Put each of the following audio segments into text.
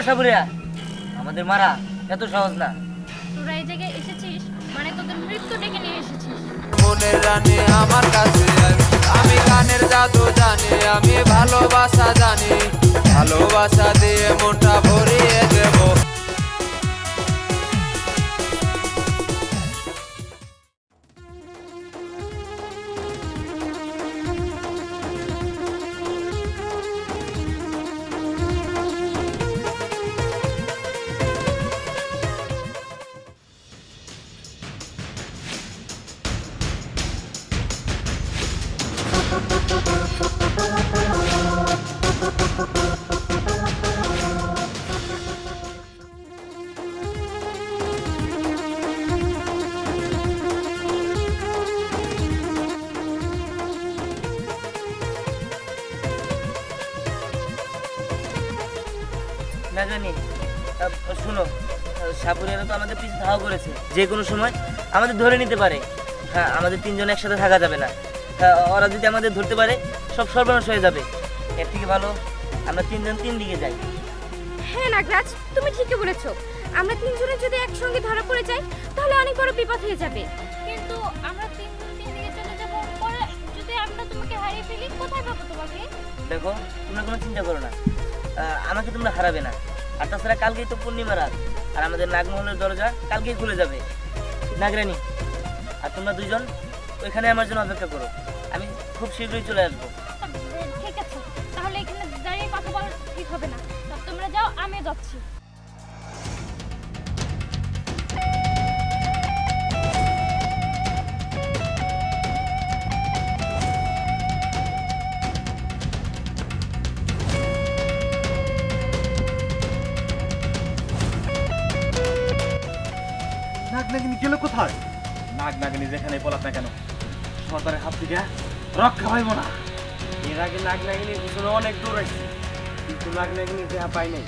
সাবুরিয়া, আমাদের মারা এত সহজ না। তোরা এই জায়গায় এসেছিস মানে তোদের মৃত্যু ডেকে নিয়ে এসেছিস। মনের রানী আমার কাছে আয়, আমি গানের জাদু জানি, আমি ভালোবাসা জানি, ভালোবাসা দিয়ে মনটা ভরিয়ে দেব। না জানি, শুনো, সাপুরিয়ারা তো আমাদের পিছু ধাওয়া করেছে, যে কোনো সময় আমাদের ধরে নিতে পারে। হ্যাঁ, আমাদের তিনজন একসাথে থাকা যাবে না। ওরা যদি আমাদের ধরতে পারে সব সর্বনাশ হয়ে যাবে। এর থেকে ভালো আমরা তিনজন তিন দিকে যাই। হ্যাঁ নাগরাজ, তুমি ঠিকই বলেছো। আমরা তিনজনে যদি একসঙ্গে ধরা পড়ে যাই তাহলে অনেক বড় বিপদ হয়ে যাবে। কিন্তু আমরা তিনজন তিন দিকে চলে যাব, পরে যদি আমরা তোমাকে হারিয়ে ফেলি কোথায় পাবো তোমাকে? দেখো, তোমরা কোনো চিন্তা করো না, আমাকে তোমরা হারাবে না। আর তাছাড়া কালকেই তো পূর্ণিমা রাত, আর আমাদের নাগমহলের দরজা কালকেই খুলে যাবে। নাগরানী, আর তোমরা দুইজন ওইখানে আমার জন্য অপেক্ষা করো, আমি খুব শীঘ্রই চলে আসবো। ঠিক আছে, তাহলে এখানে দাঁড়িয়ে কথা বলা ঠিক হবে না। তোমরা যাও, আমি যাচ্ছি। নাগ নাগিনী গেল কোথায়? নাগ নাগিনী যেখানে পলাক না কেন, সর্দারের হাত থেকে রক্ষা পাইব না। এর আগে নাগ নাগিনীর পিছনে অনেক দূর আছি, কিন্তু নাগ নাগিনীর দেহা পাই নাই।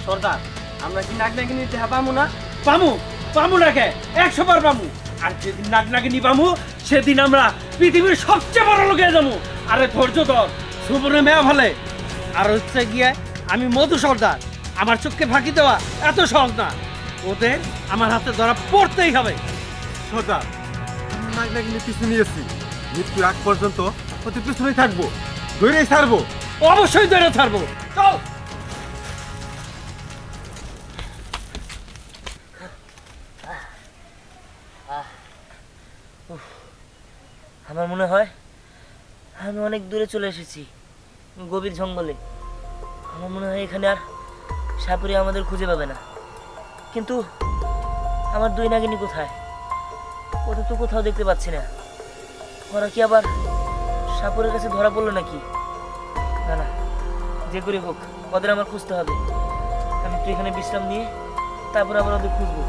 সর্দার, আমরা কি নাগ নাগিনীর দেহা পামু না? পামু পামু নাকি 100 বার পামু। আর যেদিন নাগ নাগিনী পামু সেদিন আমরা পৃথিবীর সবচেয়ে বড় লোকে যাবো। আরে ধৈর্য ধর, সুবর্ণে মেয়া ভালে। আর হচ্ছে গিয়ে আমি মধু সর্দার, আমার চোখকে ফাঁকি দেওয়া এত সহজ না। ওদের আমার হাতে ধরা পড়তেই হবে। সর্দার, আমি নাগ নাগিনীর পিছু নিয়েছি, মৃত্যুর আগ পর্যন্ত ওদের পিছনেই থাকবো, ধরেই ছাড়বো। অবশ্যই ধরে ছাড়বো, চল। আমার মনে হয় আমি অনেক দূরে চলে এসেছি, গভীর জঙ্গলে। আমার মনে হয় এখানে আর সাপুরিয়া আমাদের খুঁজে পাবে না। কিন্তু আমার দুই নাগিনী কোথায়? ওদের তো কোথাও দেখতে পাচ্ছি না। ওরা কি আবার সাপুরের কাছে ধরা পড়লো নাকি? না না, যে করে হোক ওদের আমার খুঁজতে হবে। আমি একটু এখানে বিশ্রাম নিয়ে তারপর আবার ওদের খুঁজবো।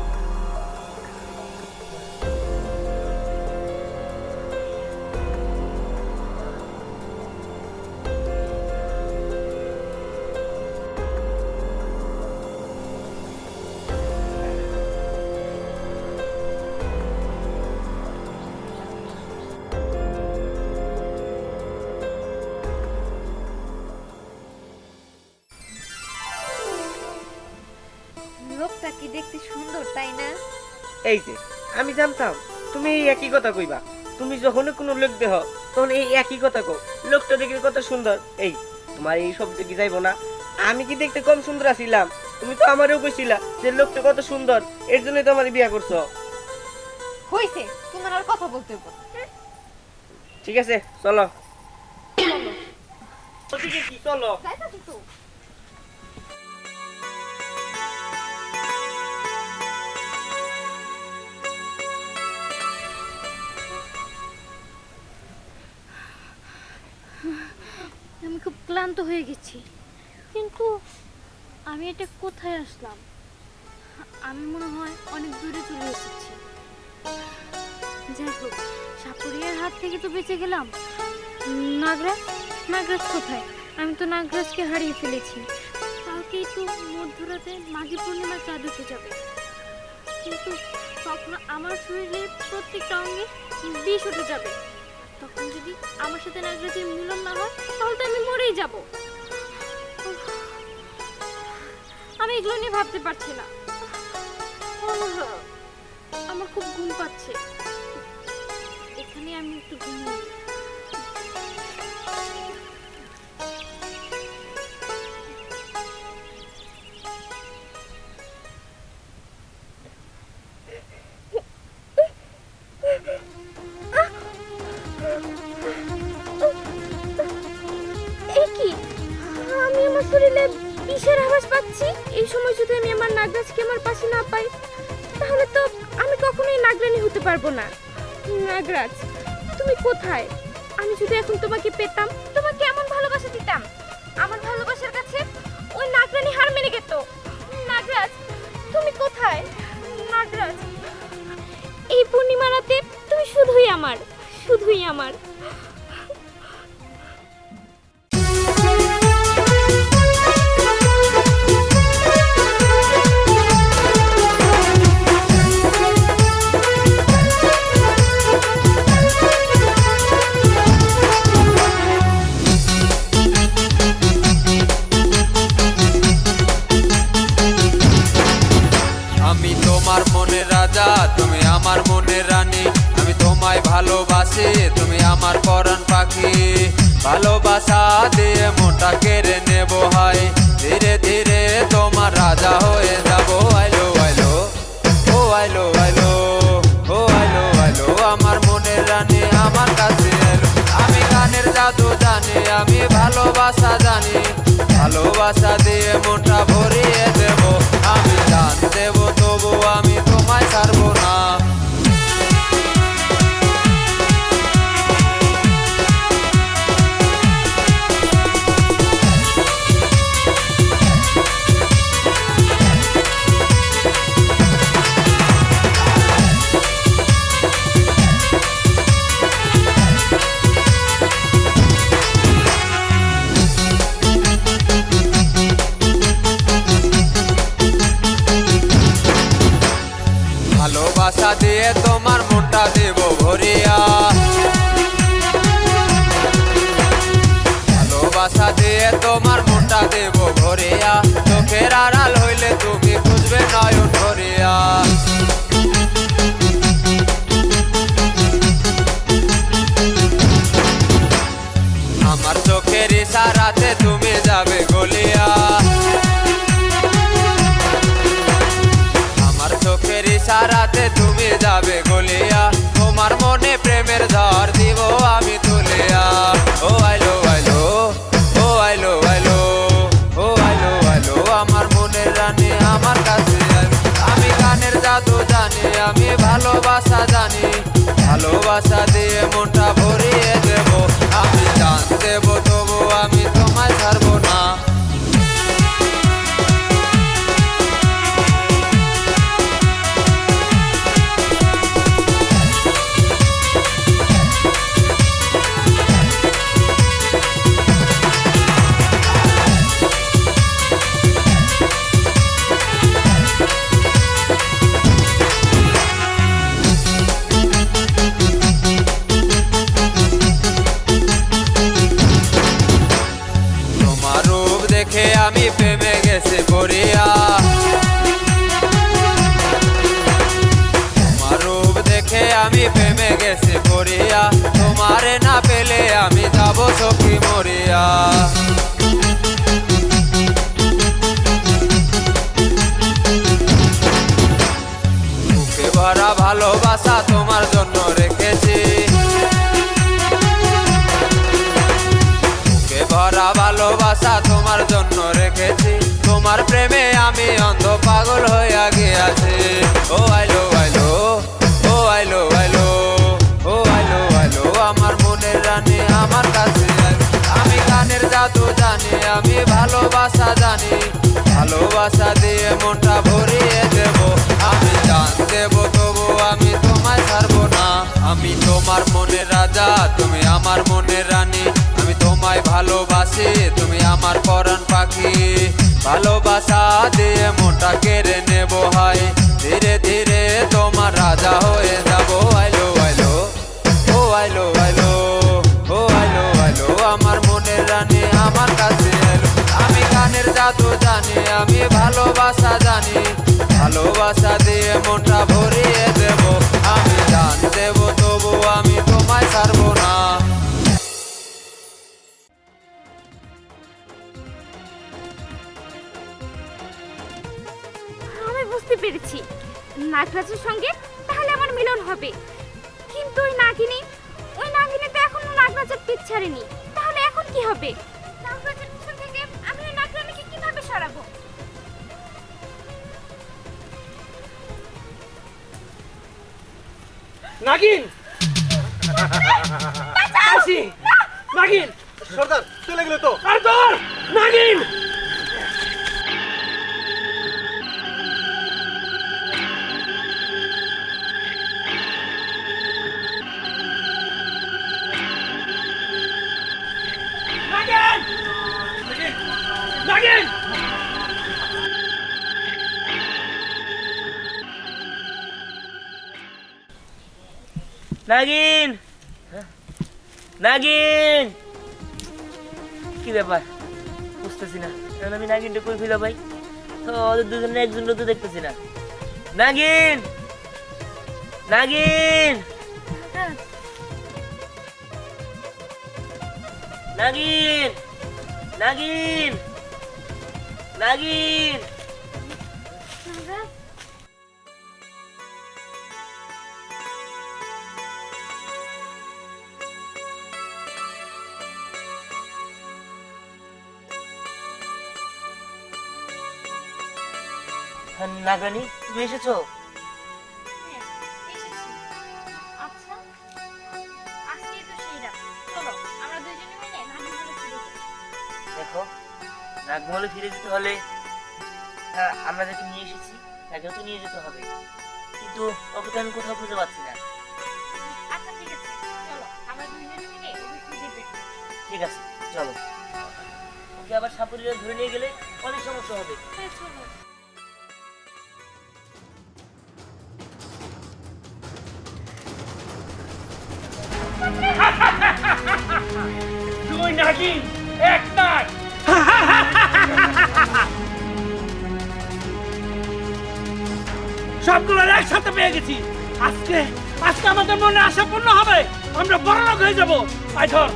লোকটা কি দেখতে সুন্দর, তাই না? এই যে আমি জানতাম তুমি এই একই কথা কইবা। তুমি যখন কোনো লোক দেহ তখন এই একই কথা কও, লোকটা দেখে কত সুন্দর। এই তোমার এই সব দেখি যাইবো না। আমি কি দেখতে কম সুন্দর আছিলাম? তুমি তো আমারও কইছিলা যে লোকটা কত সুন্দর, এর জন্যই তো আমার বিয়া করছো। হইছে, তোমার আর কথা বলতে হবে না। ঠিক আছে, চলো। ওদিকে কি, চলো। যাইতাছি তো। আমি খুব ক্লান্ত হয়ে গেছি, কিন্তু আমি এটা কোথায় আসলাম? আমি মনে হয় অনেক দূরে চলে এসেছি। যাই হোক, সাপুরিয়ার হাত থেকে তো বেঁচে গেলাম। নাগরাজ, নাগরাজ কোথায়? আমি তো নাগরাজকে হারিয়ে ফেলেছি। কালকেই তো মধ্যরাতে মাঘী পূর্ণিমার চাঁদ উঠে যাবে, কিন্তু তখন আমার শরীরে প্রত্যেকটা অঙ্গে বিষ উঠে যাবে। তখন যদি আমার সাথে নাগরাজের মিলন না হয় তাহলে তো আমি মরেই যাব। আমি এগুলো নিয়ে ভাবতে পারছি না। আমার খুব ঘুম পাচ্ছে, এখানে আমি একটু ঘুমিয়ে। কি আমি আমার শরীরে বিষের আভাস পাচ্ছি? এই সময় যদি আমি আমার নাগরাজকে আমার পাশে না পাই, তাহলে তো আমি কখনোই নাগরানী হতে পারবো না। নাগরাজ, তুমি কোথায়? আমি যদি এখন তোমাকে পেতাম, তোমাকে এমন ভালোবাসা দিতাম, আমার ভালোবাসার কাছে ওই নাগরানী হার মেনে যেত। নাগরাজ, তুমি কোথায়? নাগরাজ, এই পূর্ণিমা রাতে তুমি শুধুই আমার, শুধুই আমার। আমি তোমার মনের রাজা, তুমি আমার মনের রানী। আমি তোমায় ভালোবাসি, তুমি আমার পরাণ পাখি। ভালোবাসা দিয়ে মনটা কেড়ে নেব হয়, ধীরে ধীরে তোমার রাজা হয়ে যাব। আইলো আইলো, ও আইলো আইলো, ও আইলো আইলো, আমার মনের রানী আমার কাছে এলো। আমি গানের জাদু জানি, আমি ভালোবাসা জানি। ভালোবাসা দিয়ে মনটা ভরিয়ে দেব। আমি জান দেব, তবু আমি তোমায় ছাড়বো না। ভালোবাসা দিয়ে তোমার মনটা দেব ভরিয়া। ভালোবাসা দিয়ে তোমার মনটা দেব ভরিয়া। চোখের আড়াল হইলে তুমি বুঝবে নয়ন ভরিয়া। আমার চোখের ইশারাতে তুমি যাবে গলিয়া। আমার চোখের ইশারাতে তুমি যাবে গলিয়া। তোমার মনে প্রেমের ঝড় দিব আমি তুলিয়া। ও আইলো আইলো, ও আইলো আইলো, ও আইলো আইলো, আমার মনের রানী আমার কাছে আইলো। আমি গানের জাদু জানি, আমি ভালোবাসা জানি। ভালোবাসা দিয়ে মনটা ভরিয়ে দেব। আমি জান দেব, তবু আমি তোমায় ছাড়বো না। তোমার রূপ দেখে আমি প্রেমে গেছি পড়িয়া। তোমার রূপ দেখে আমি প্রেমে গেছি পড়িয়া। তোমারে না পেলে আমি যাব সখী মরিয়া। বুকে ভরা ভালোবাসা তোমার জন্য রেখেছি। বুকে ভরা ভালোবাসা তোমার জন্য রেখেছি। তোমার প্রেমে আমি অন্ধ পাগল হইয়া গিয়াছি। ও আইলো আইলো, ও আইলো আইলো, ও আইলো আইলো, আমার মনের রানী আমার কাছে আইলো। আমি গানের জাদু জানি, আমি ভালোবাসা জানি। ভালোবাসা দিয়ে মনটা ভরিয়ে দেব। আমি জান দেব, তবু আমি তোমায় ছাড়বো না। আমি তোমার মনের রাজা, তুমি আমার মনের রানী। আমি তোমায় ভালোবাসি, তুমি আমার পরাণ পাখি। ভালোবাসা দিয়ে মনটা কেড়ে নেব হয়, ধীরে ধীরে তোমার রাজা হয়ে যাব। আইলো আইলো, ও আইলো আইলো, ও আইলো আইলো, আমার মনের রানী আমার কাছে এলো। আমি গানের জাদু জানি, জানি আমি ভালোবাসা জানি ভালোবাসা দিয়ে মনটা ভরিয়ে দেব আমি জান দেব তবু আমি তোমায় ছাড়বো না আমি বুঝতে পেরেছি নাগরাজের সঙ্গে তাহলে আমার মিলন হবে, কিন্তু ওই নাগিনী তো এখনো নাগরাজের পিছ ছাড়েনি। তাহলে এখন কি হবে? নাগরাজের পিছন থেকে আমি ওই নাগরানীকে কিভাবে সরাবো? নাগিন আসি নাগিন সর্দার চলে গেলে তো। আর ধর নাগিন নাগিন নাগিন নাগিন নাগিন কি ব্যাপার বুঝতেছি না এখন আমি নাগিনটা কই ফেলা ভাই তো ওদের দুজনে একজনও তো দেখতেছি না নাগিন নাগিন নাগিন নাগিন নাগিন নাগরানি তুমি এসেছো হ্যাঁ, এসেছি। আচ্ছা, আজকেই তো সেই রাত। চলো, আমরা দুজনে মিলে নাগিনগুলো ফিরে যাই। দেখো নাগমহলে ফিরে যেতে হলে আমরা যাকে নিয়ে এসেছি তাকেও তো নিয়ে যেতে হবে কিন্তু ওকে তো আমি কোথাও খুঁজে পাচ্ছি না আচ্ছা, ঠিক আছে। চলো, আমরা দুজনে মিলে ওকে খুঁজে বের করি। ঠিক আছে চলো ওকে আবার সাপুরিরা ধরে নিয়ে গেলে অনেক সমস্যা হবে হ্যাঁ, চলো। দুই নাগিন এক নাগ সবগুলো একসাথে পেয়ে গেছি আজকে আজকে আমাদের মনে আশা পূর্ণ হবে আমরা বড় লোক হয়ে যাবো আয় ধর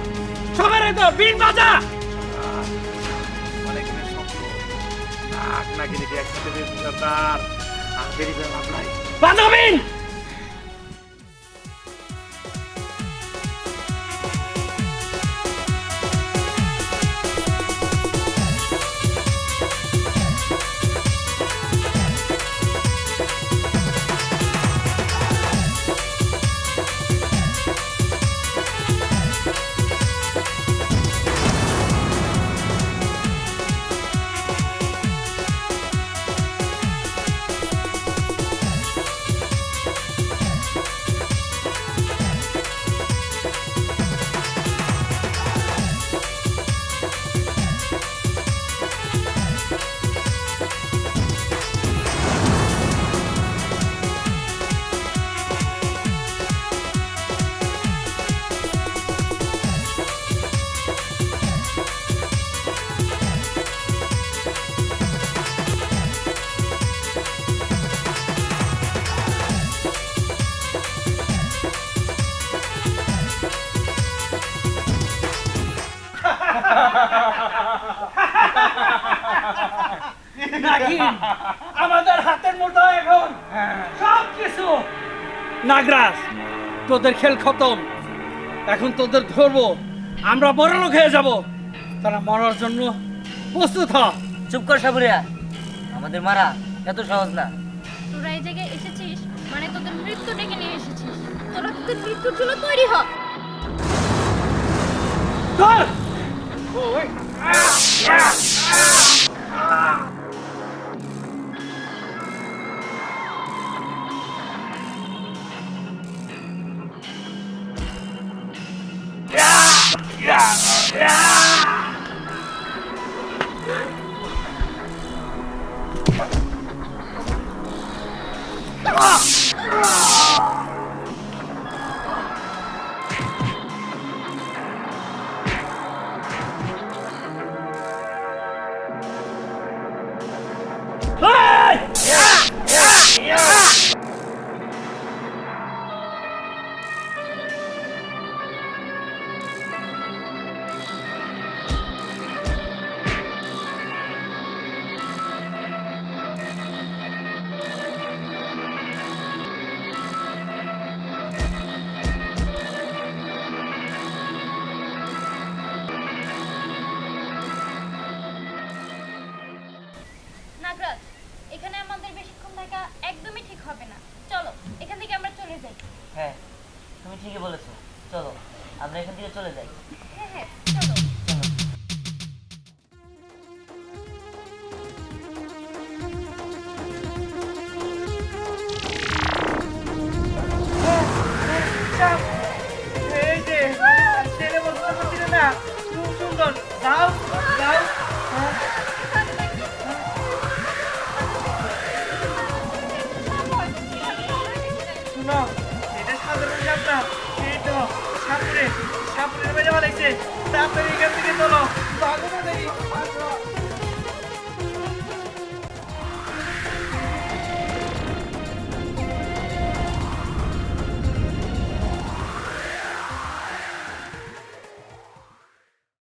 সবার তো বিন বাজা অনেক দিনের স্বপ্ন নাক নাগিনীকে একসাথে পেয়েছি সর্দার। আর দেরি করে লাভ নাই। বাঁধাবিন নাগিন আমাদের হাতের মুঠোয় এখন সব কিছু নাগরাজ তোদের খেল খতম এখন তোদের ধরবো আমরা বড় লোক হয়ে যাব তারা মরার জন্য প্রস্তুত হ চুপ কর সাপুরিয়া আমাদের মারা এত সহজ না তোরা এই জায়গায় এসেছিস মানে তোদের মৃত্যু ডেকে নিয়ে এসেছিস। তোরা তোদের মৃত্যুর জন্য তৈরি হ। ধর থাকা একদমই ঠিক হবে না। চলো এখান থেকে আমরা চলে যাই। হ্যাঁ, তুমি ঠিকই বলেছো, চলো আমরা এখান থেকে চলে যাই। হ্যাঁ হ্যাঁ চলো। এই যে ছেলে বলতে পারছিল না, খুব সুন্দর। যাও যাও। শুনো, এটা সাধারণ সাপ না, এই তো সাপুরে সাপুরের বেড়ে বানাইছে। তাড়াতাড়ি এখান থেকে চলো, ভাগো না দেখি।